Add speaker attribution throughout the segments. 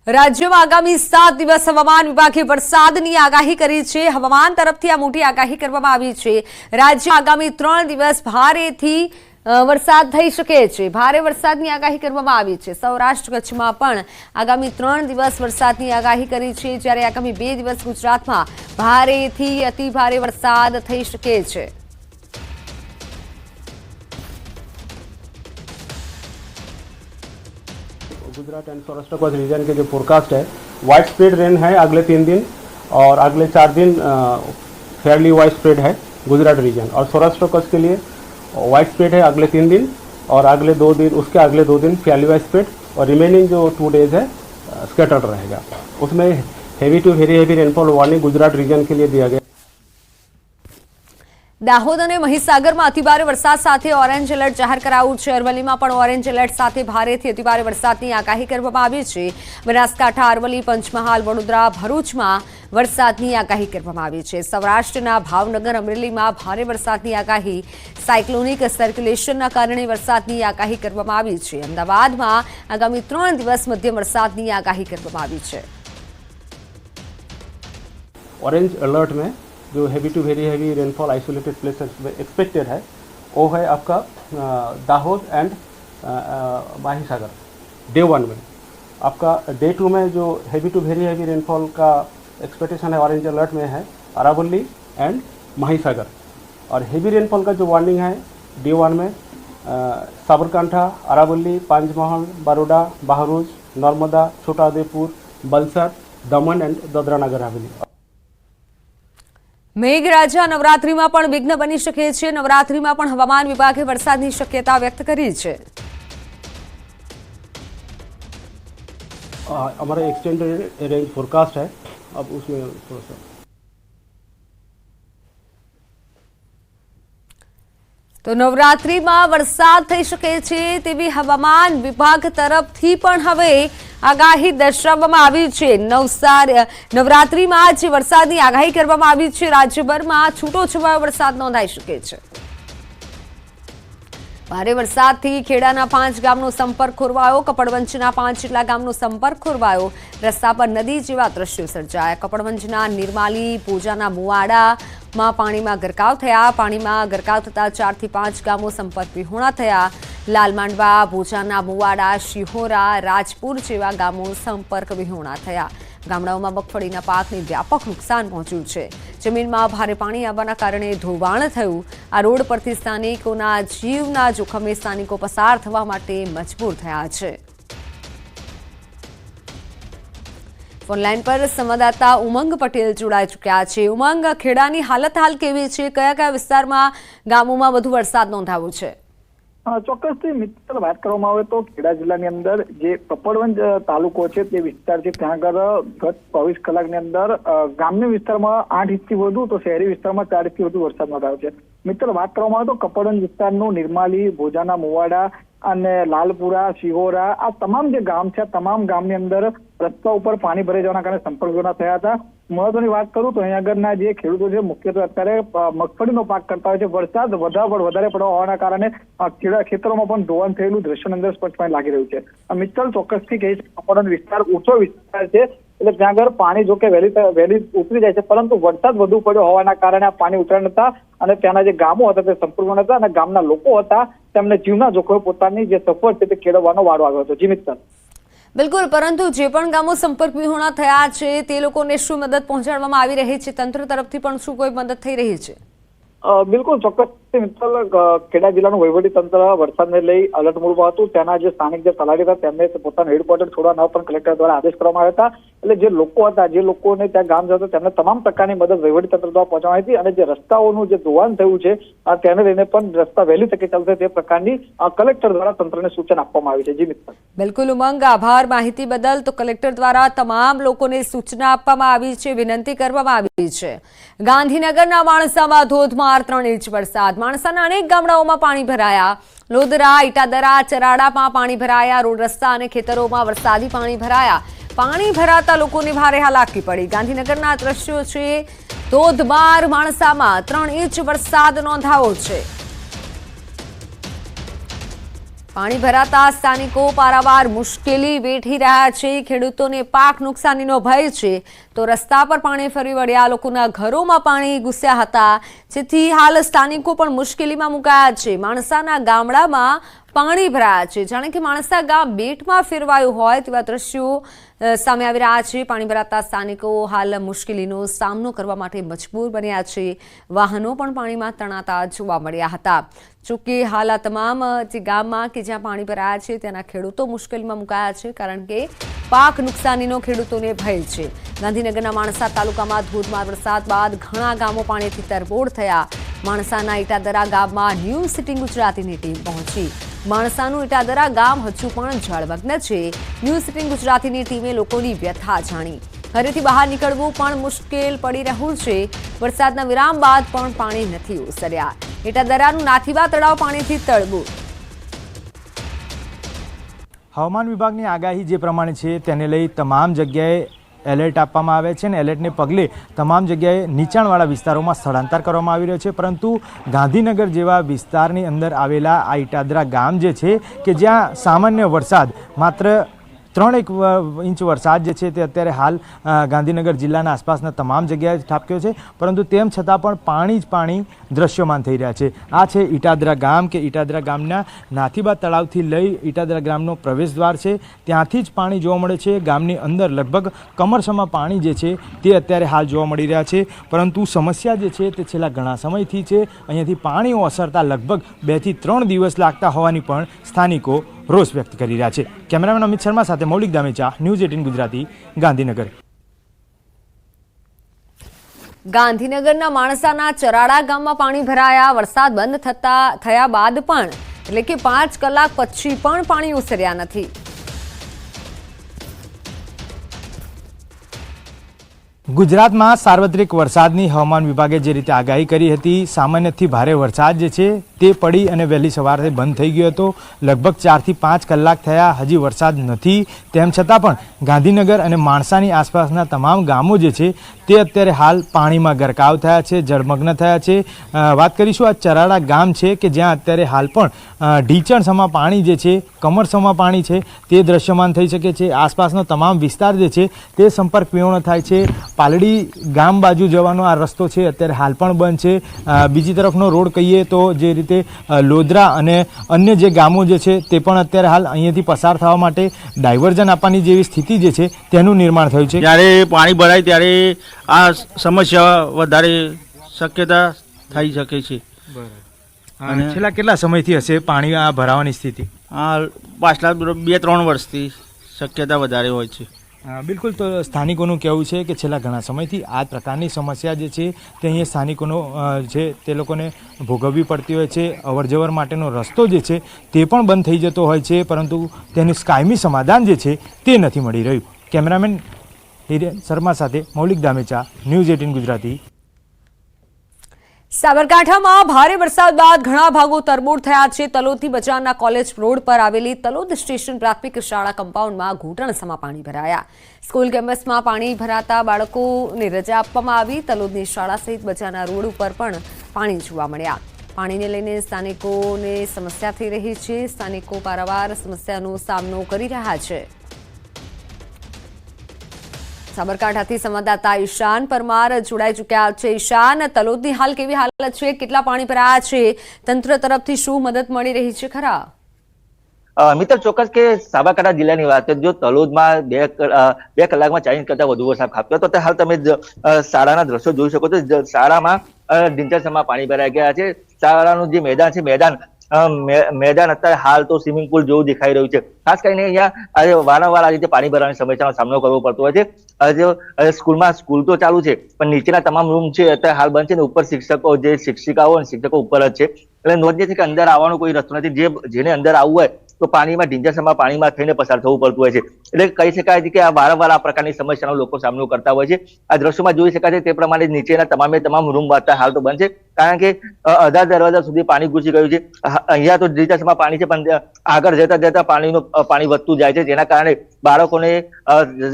Speaker 1: રાજ્યમાં આગામી 7 દિવસ હવામાન વિભાગે વરસાદની આગાહી કરી છે। હવામાન તરફથી આ મોટી આગાહી કરવામાં આવી છે। રાજ્યમાં આગામી 3 દિવસ ભારેથી વરસાદ થઈ શકે છે। ભારે વરસાદની આગાહી કરવામાં આવી છે। સૌરાષ્ટ્ર કચ્છમાં પણ આગામી 3 દિવસ વરસાદની આગાહી કરી છે, જ્યારે આગામી 2 દિવસ ગુજરાતમાં ભારેથી અતિ ભારે વરસાદ થઈ શકે છે।
Speaker 2: गुजरात एंड सौराष्ट्र कच्छ रीजन के जो फोरकास्ट है, वाइड स्प्रेड रेन है अगले 3 दिन और अगले 4 दिन फेयरली वाइड स्प्रेड है गुजरात रीजन। और सौराष्ट्र कच्छ के लिए वाइड स्प्रेड है अगले 3 दिन और अगले 2 दिन, उसके अगले 2 दिन फेयरली वाइड स्प्रेड और रिमेनिंग जो 2 डेज है स्कैटर्ड रहेगा। उसमें heavy to very heavy rainfall warning Gujarat region के लिए दिया गया।
Speaker 1: દાહોદ અને મહીસાગરમાં અતિભારે વરસાદ સાથે ઓરેન્જ એલર્ટ જાહેર કરાયું છે। અરવલ્લીમાં પણ ઓરેન્જ એલર્ટ સાથે ભારેથી અતિભારે વરસાદની આગાહી કરવામાં આવી છે। બનાસકાંઠા, અરવલ્લી, પંચમહાલ, વડોદરા, ભરૂચમાં વરસાદની આગાહી કરવામાં આવી છે। સૌરાષ્ટ્રના ભાવનગર, અમરેલીમાં ભારે વરસાદની આગાહી, સાયક્લોનિક સર્ક્યુલેશનના કારણે વરસાદની આગાહી કરવામાં આવી છે। અમદાવાદમાં આગામી 3 દિવસ મધ્યમ વરસાદની આગાહી કરવામાં આવી છે।
Speaker 2: ऑरेंज अलर्ट में जो heavy to very heavy rainfall isolated places expected है वो है आपका दाहोद एंड माहीसागर डे 1 में। आपका डे 2 में जो heavy to very heavy rainfall का एक्सपेक्टेशन है ऑरेंज अलर्ट में है अरावली एंड माहीसागर। और हैवी रेनफॉल का जो वार्निंग है डे 1 में साबरकांठा, अरावली, पंचमहल, बड़ौदा, बहरोज, नर्मदा, छोटाउदेपुर, वलसाड, दमन एंड दादरा नगर हवेली।
Speaker 1: મેઘરાજા નવરાત્રીમાં પણ વિઘ્ન બની શકે છે। નવરાત્રીમાં પણ હવામાન વિભાગે વરસાદની શક્યતા વ્યક્ત કરી છે।
Speaker 2: हमारा एक्सटेंडेड रेंज फोरकास्ट है, अब उसमें थोड़ा सा
Speaker 1: તો નવરાત્રીમાં વરસાદ થઈ શકે છે તેવી હવામાન વિભાગ તરફથી પણ હવે આગાહી દર્શાવવામાં આવી છે। નવરાત્રીમાં જે વરસાદની આગાહી કરવામાં આવી છે, રાજ્યભરમાં છૂટોછવાયો વરસાદ નોંધાઈ શકે છે। ભારે વરસાદથી ખેડાના 5 ગામનો સંપર્ક ખોરવાયો, કપડવંજના 5 જેટલા ગામનો સંપર્ક ખોરવાયો। રસ્તા પર નદી જેવા દ્રશ્યો સર્જાયા। કપડવંજના નિર્માલી, પૂજાના મુવાડામાં પાણીમાં ગરકાવ થયા। પાણીમાં ગરકાવ થતા 4 થી 5 ગામો સંપર્ક વિહોણા થયા। લાલમાંડવા, ભોજાના મુવાડા, શિહોરા, રાજપુર જેવા ગામો સંપર્ક વિહોણા થયા। ગામડાઓમાં મગફળીના પાકને વ્યાપક નુકસાન પહોંચ્યું છે। જમીનમાં ભારે પાણી આવવાના કારણે ધોવાણ થયું। આ રોડ પરથી સ્થાનિકોના જીવના જોખમે સ્થાનિકો પસાર થવા માટે મજબૂર થયા છે। ફોનલાઈન પર સંવાદદાતા ઉમંગ પટેલ જોડાઈ ચૂક્યા છે। ઉમંગ, ખેડાની હાલત હાલ કેવી છે? કયા કયા વિસ્તારમાં, ગામોમાં વધુ વરસાદ નોંધાયો છે?
Speaker 3: ચોક્કસથી મિત્ર, વાત કરવામાં આવે તો ખેડા જિલ્લાની અંદર જે કપડવંજ તાલુકો છે તે વિસ્તાર છે, ત્યાં આગળ ગત 24 કલાકની અંદર ગ્રામ્ય વિસ્તારમાં 8 ઇંચથી વધુ તો શહેરી વિસ્તારમાં 4 ઇંચથી વધુ વરસાદ નોંધાયો છે। મિત્ર, વાત કરવામાં આવે તો કપડવંજ વિસ્તારનું નિર્માલી, ભોજાના મુવાડા અને લાલપુરા, શિહોરા, આ તમામ જે ગામ છે, તમામ ગામની અંદર રસ્તા ઉપર પાણી ભરાઈ જવાના કારણે સંપર્ક વિહોણા થયા હતા। મહત્વની વાત કરું તો અહીંયા આગળના જે ખેડૂતો છે મુખ્યત્વે અત્યારે મગફળીનો પાક કરતા હોય છે। વરસાદ વધારે પડવા હોવાના કારણે ખેતરોમાં પણ ધોવાણ થયેલું દ્રશ્યની અંદર સ્પષ્ટપણે લાગી રહ્યું છે। મિત્તલ, ચોક્કસથી કહીશ, કપડવંજ વિસ્તાર ઊંચો વિસ્તાર છે, એટલે ત્યાં આગળ પાણી જો કે વહેલી ઉતરી જાય છે, પરંતુ વરસાદ વધુ પડ્યો હોવાના કારણે આ પાણી ઉતરતા નતા અને ત્યાંના જે ગામો હતા તે સંપૂર્ણ હતા અને ગામના લોકો હતા તેમને જીવના જોખમે પોતાની જે સફર છે તે ખેડવવાનો વારો આવ્યો હતો। જી મિત્તલ।
Speaker 1: બિલકુલ, પરંતુ જે પણ ગામો સંપર્ક વિહોણા થયા છે તે લોકોને શું મદદ પહોંચાડવામાં આવી રહી છે? તંત્ર તરફથી પણ શું કોઈ મદદ થઈ રહી છે?
Speaker 3: બિલકુલ ચોક્કસ મિત્તલ, ખેડા જિલ્લાનું વહીવટી તંત્ર વરસાદને લઈ અલર્ટ મોડમાં હતું। ત્યાંના જે સ્થાનિક જે તલાટી હતા તેમને પોતાનું હેડક્વાર્ટર છોડવા ન પણ કલેક્ટર દ્વારા આદેશ કરવામાં આવ્યા હતા। એટલે જે લોકો હતા, જે લોકોને ત્યાં ગામ જતા તેમને તમામ પ્રકારની મદદ વહીવટી તંત્ર દ્વારા પહોંચાડવાની હતી અને જે રસ્તાઓનું જે ધોવાણ થયું છે તેને લઈને પણ રસ્તા વહેલી તકે ચાલશે તે પ્રકારની કલેક્ટર દ્વારા તંત્રને સૂચન આપવામાં આવી છે। જી મિત્તલ।
Speaker 1: બિલકુલ ઉમંગ, આભાર માહિતી બદલ। તો કલેક્ટર દ્વારા તમામ લોકોને સૂચના આપવામાં આવી છે, વિનંતી કરવામાં આવી છે। ગાંધીનગરના માણસામાં ધોધમાર 3 ઇંચ વરસાદ। માણસાના અનેક ગામડાઓમાં પાણી ભરાયા। લોધરા, ઇટાદરા, ચરાડામાં પાણી ભરાયા। રોડ, રસ્તા અને ખેતરોમાં વરસાદી પાણી ભરાયા। પાણી ભરાતા લોકોને ભારે હાલાકી પડી। ગાંધીનગરના દ્રશ્યો છે। ધોધમાર માણસામાં 3 ઇંચ વરસાદ નોંધાયો છે। પાણી ભરાતા સ્થાનિકો પારાવાર મુશ્કેલી વેઠી રહ્યા છે। ખેડૂતોને પાક નુકસાનીનો ભય છે તો રસ્તા પર પાણી ફરી વળ્યા। લોકોના ઘરોમાં પાણી ઘૂસ્યા હતા, જેથી હાલ સ્થાનિકો પણ મુશ્કેલીમાં મુકાયા છે। માણસાના ગામડામાં પાણી ભરાયા છે, જાણે કે માણસા ગામ બેટમાં ફેરવાયું હોય તેવા દ્રશ્યો સામે આવી રહ્યા છે। પાણી ભરાતા સ્થાનિકો હાલ મુશ્કેલીનો સામનો કરવા માટે મજબૂર બન્યા છે। વાહનો પણ પાણીમાં તણાતા જોવા મળ્યા હતા। જોકે હાલ આ તમામ જે ગામમાં કે જ્યાં પાણી ભરાયા છે તેના ખેડૂતો મુશ્કેલીમાં મુકાયા છે, કારણ કે પાક નુકસાનીનો ખેડૂતોને ભય છે। ગાંધીનગરના માણસા તાલુકામાં ધોધમાર વરસાદ બાદ ઘણા ગામો પાણીથી તરબોળ થયા। માણસાના ઇટાદરા ગામમાં ન્યૂઝ સિટી ગુજરાતીની ટીમ પહોંચી। માણસાનું ઇટાદરા ગામ હજુ પણ જળમગ્ન છે। ન્યૂઝ સિટી ગુજરાતીની ટીમે લોકોની વ્યથા જાણી। ઘરેથી બહાર નીકળવું પણ મુશ્કેલ પડી રહ્યું છે। વરસાદના વિરામ બાદ પણ પાણી નથી ઓસર્યા। ઇટાદરાનું નાથીબા તળાવ પાણીથી તળબું।
Speaker 4: હવામાન વિભાગની આગાહી જે પ્રમાણે છે તેને લઈ તમામ જગ્યાએ એલર્ટ આપવામાં આવે છે અને એલર્ટને પગલે તમામ જગ્યાએ નીચાણવાળા વિસ્તારોમાં સ્થળાંતર કરવામાં આવી રહ્યો છે। પરંતુ ગાંધીનગર જેવા વિસ્તારની અંદર આવેલા આ ઇટાદરા ગામ જે છે કે જ્યાં સામાન્ય વરસાદ માત્ર 3 ઇંચ વરસાદ જે છે તે અત્યારે હાલ ગાંધીનગર જિલ્લાના આસપાસના તમામ જગ્યાએ ઠાપક્યો છે, પરંતુ તેમ છતાં પણ પાણી જ પાણી દ્રશ્યમાન થઈ રહ્યા છે। આ છે ઇટાદરા ગામ કે ઇટાદરા ગામના નાથીબા તળાવથી લઈ ઇટાદરા ગામનો પ્રવેશદ્વાર છે, ત્યાંથી જ પાણી જોવા મળે છે। ગામની અંદર લગભગ કમરસમાં પાણી જે છે તે અત્યારે હાલ જોવા મળી રહ્યા છે, પરંતુ સમસ્યા જે છે તે છેલ્લા ઘણા સમયથી છે। અહીંયાથી પાણી ઓસરતા લગભગ 2 થી 3 દિવસ લાગતા હોવાની પણ સ્થાનિકો રોષ વ્યક્ત કરી રહ્યા છે। કેમેરામેન અમિત શર્મા સાથે મૌલિક દામેચા, ન્યૂઝ 18 ગુજરાતી, ગાંધીનગર।
Speaker 1: ગાંધીનગરના માણસાના ચરાડા ગામમાં પાણી ભરાયા। વરસાદ બંધ થયા બાદ પણ એટલે કે 5 કલાક પછી પણ પાણી ઓસર્યા નથી।
Speaker 4: ગુજરાતમાં સાર્વત્રિક વરસાદની હવામાન વિભાગે જે રીતે આગાહી કરી હતી, સામાન્યથી ભારે વરસાદ જે છે તે પડી અને વહેલી સવારે બંધ થઈ ગયો હતો। લગભગ 4 થી 5 કલાક થયા, હજી વરસાદ નથી। તેમ છતાં પણ ગાંધીનગર અને માણસાની આસપાસના તમામ ગામો જે છે તે અત્યારે હાલ પાણીમાં ગરકાવ થયા છે, જળમગ્ન થયા છે। વાત કરીશું આ ચરાડા ગામ છે કે જ્યાં અત્યારે હાલ પણ ઢીચણસમાં પાણી જે છે, કમરસમાં પાણી છે તે દ્રશ્યમાન થઈ શકે છે। આસપાસનો તમામ વિસ્તાર જે છે તે સંપર્ક વિહોણો થાય છે। પાલડી ગામ બાજુ જવાનો આ રસ્તો છે અત્યારે હાલ પણ બંધ છે। બીજી તરફનો રોડ કહીએ તો જે રીતે લોધરા અને અન્ય જે ગામો જે છે તે પણ અત્યારે હાલ અહીંયાથી પસાર થવા માટે ડાયવર્ઝન આપવાની જેવી સ્થિતિ જે છે તેનું નિર્માણ થયું છે।
Speaker 5: જ્યારે પાણી ભરાય ત્યારે આ સમસ્યા વધારે શક્યતા થઈ શકે છે।
Speaker 4: અને છેલ્લા કેટલા સમયથી હશે પાણી આ ભરાવાની સ્થિતિ?
Speaker 5: આ પાછલા 2-3 વર્ષથી શક્યતા વધારે હોય છે।
Speaker 4: બિલકુલ, તો સ્થાનિકોનું કહેવું છે કે છેલ્લા ઘણા સમયથી આ પ્રકારની સમસ્યા જે છે તે અહીંયા સ્થાનિકોનો છે તે લોકોને ભોગવવી પડતી હોય છે। અવરજવર માટેનો રસ્તો જે છે તે પણ બંધ થઈ જતો હોય છે, પરંતુ તેનું કાયમી સમાધાન જે છે તે નથી મળી રહ્યું। કેમેરામેન હિરેન શર્મા સાથે મૌલિક દામેચા, ન્યૂઝ 18 ગુજરાતી।
Speaker 1: સાબરકાંઠામાં ભારે વરસાદ બાદ ઘણા ભાગો તરબોળ થયા છે। તલોદથી બજારના કોલેજ રોડ પર આવેલી તલોદ સ્ટેશન પ્રાથમિક શાળા કમ્પાઉન્ડમાં ઘૂંટણસમાં પાણી ભરાયા। સ્કૂલ કેમ્પસમાં પાણી ભરાતા બાળકોને રજા આપવામાં આવી। તલોદની શાળા સહિત બજારના રોડ ઉપર પણ પાણી જોવા મળ્યા। પાણીને લઈને સ્થાનિકોને સમસ્યા થઈ રહી છે। સ્થાનિકો પારાવાર સમસ્યાનો સામનો કરી રહ્યા છે। સાબરકાંઠાથી સંવાદદાતા ઈશાન પરમાર જોડાઈ ચૂક્યા છે। ઈશાન, તલોદની હાલ કેવી હાલત છે? કેટલા પાણી ભરાયા છે? તંત્ર તરફથી શું મદદ મળી રહી છે ખરા?
Speaker 6: મિત્ર, ચોક્કસ કે સાબરકાંઠા જિલ્લાની વાત જો તલોદમાં 2 કલાકમાં 4 ઇંચ કરતા વધુ વરસાદ ખાબક્યો તો હાલ તમે શાળાના દ્રશ્યો જોઈ શકો છો। શાળામાં ઢીંચણસમાં પાણી ભરાઈ ગયા છે। શાળાનું જે મેદાન છે મેદાન અત્યારે હાલ તો સ્વિમિંગ પુલ જેવું દેખાઈ રહ્યું છે। ખાસ કરીને અહીંયા વારંવાર આ રીતે પાણી ભરવાની સમસ્યાનો સામનો કરવો પડતો હોય છે। સ્કૂલ તો ચાલુ છે, પણ નીચેના તમામ રૂમ છે અત્યારે હાલ બંધ છે ને ઉપર શિક્ષિકાઓ અને શિક્ષકો ઉપર જ છે। એટલે નોંધનીય છે કે અંદર આવવાનો કોઈ રસ્તો નથી। જેને અંદર આવવું હોય તો પાણીમાં ઢીંચણસમાં પાણીમાં થઈને પસાર થવું પડતું હોય છે। એટલે કહી શકાય છે કે આ વારંવાર આ પ્રકારની સમસ્યાનો લોકો સામનો કરતા હોય છે। આ દ્રશ્યોમાં જોઈ શકાય છે તે પ્રમાણે નીચેના તમામ રૂમ અત્યારે હાલ તો બંધ છે, કારણ કે અડધા દરવાજા સુધી પાણી ઘૂસી ગયું છે। અહીંયા તો ઢીંચણસમાં પાણી છે, પણ આગળ જતા પાણી વધતું જાય છે, જેના કારણે બાળકોને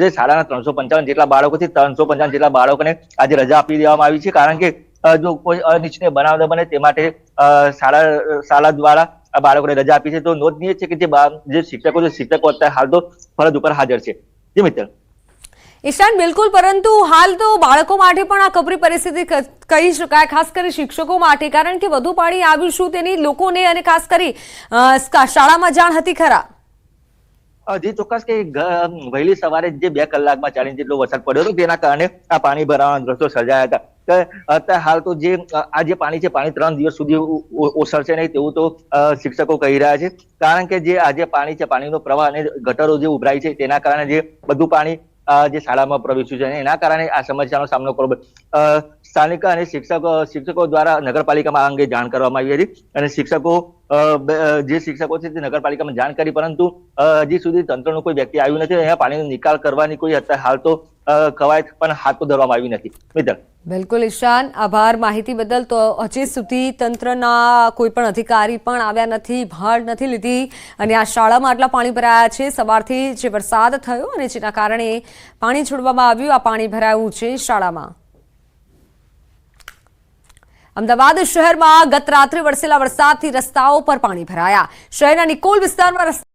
Speaker 6: જે શાળાના 355 જેટલા બાળકો છે 355 જેટલા બાળકોને આજે રજા આપી દેવામાં આવી છે। કારણ કે જો કોઈ અનિચ્છનીય બનાવ ન બને તે માટે શાળા દ્વારા બાળકોને રજા આપી છે. તો નોંધનીય છે કે જે શિક્ષકો છે, શિક્ષકો અત્યારે હાલ તો ફરજ ઉપર હાજર છે. જી મિત્ર.
Speaker 1: ઈશાન, બિલકુલ, પરંતુ હાલ તો બાળકો માટે પણ આ કપરી પરિસ્થિતિ કહી શકાય, ખાસ કરી શિક્ષકો માટે, કારણ કે વધુ પાણી આવ્યું શું તેની લોકોને અને ખાસ કરી શાળામાં જાણ હતી ખરા?
Speaker 6: જે ચોક્કસ કે વહેલી સવારે જે 2 કલાકમાં 4 ઇંચ જેટલો વરસાદ પડ્યો હતો તેના કારણે આ પાણી ભરાવાના દ્રશ્યો સર્જાયા હતા. અત્યારે હાલ તો આ જે પાણી છે, પાણી 3 દિવસ સુધી ઓસરશે નહીં તેવું તો શિક્ષકો કહી રહ્યા છે. કારણ કે જે આજે પાણી છે, પાણીનો પ્રવાહ અને ગટરો જે ઉભરાય છે તેના કારણે જે બધું પાણી જે શાળામાં પ્રવેશ્યું છે, એના કારણે આ સમસ્યાનો સામનો કરવો. સ્થાનિક અને શિક્ષકો દ્વારા નગરપાલિકામાં આ અંગે જાણ કરવામાં આવી હતી અને જે શિક્ષકો છે તે નગરપાલિકામાં જાણ કરી, પરંતુ હજી સુધી તંત્રનું કોઈ વ્યક્તિ આવ્યું નથી. અહીંયા પાણીનો નિકાલ કરવાની કોઈ અત્યારે હાલ તો કવાયત પણ હાથ તો ધરવામાં આવી નથી. મિત્ર.
Speaker 1: બિલકુલ ઈશાન, આભાર માહિતી બદલ. તો હજી સુધી તંત્રના કોઈ પણ અધિકારી પણ આવ્યા નથી, ભાળ નથી લીધી અને આ શાળામાં આટલા પાણી ભરાયા છે. સવારથી જે વરસાદ થયો અને જેના કારણે પાણી છોડવામાં આવ્યું, આ પાણી ભરાયું છે શાળામાં. અમદાવાદ શહેરમાં ગત રાત્રે વરસેલા વરસાદથી રસ્તાઓ પર પાણી ભરાયા. શહેરના નિકોલ વિસ્તારમાં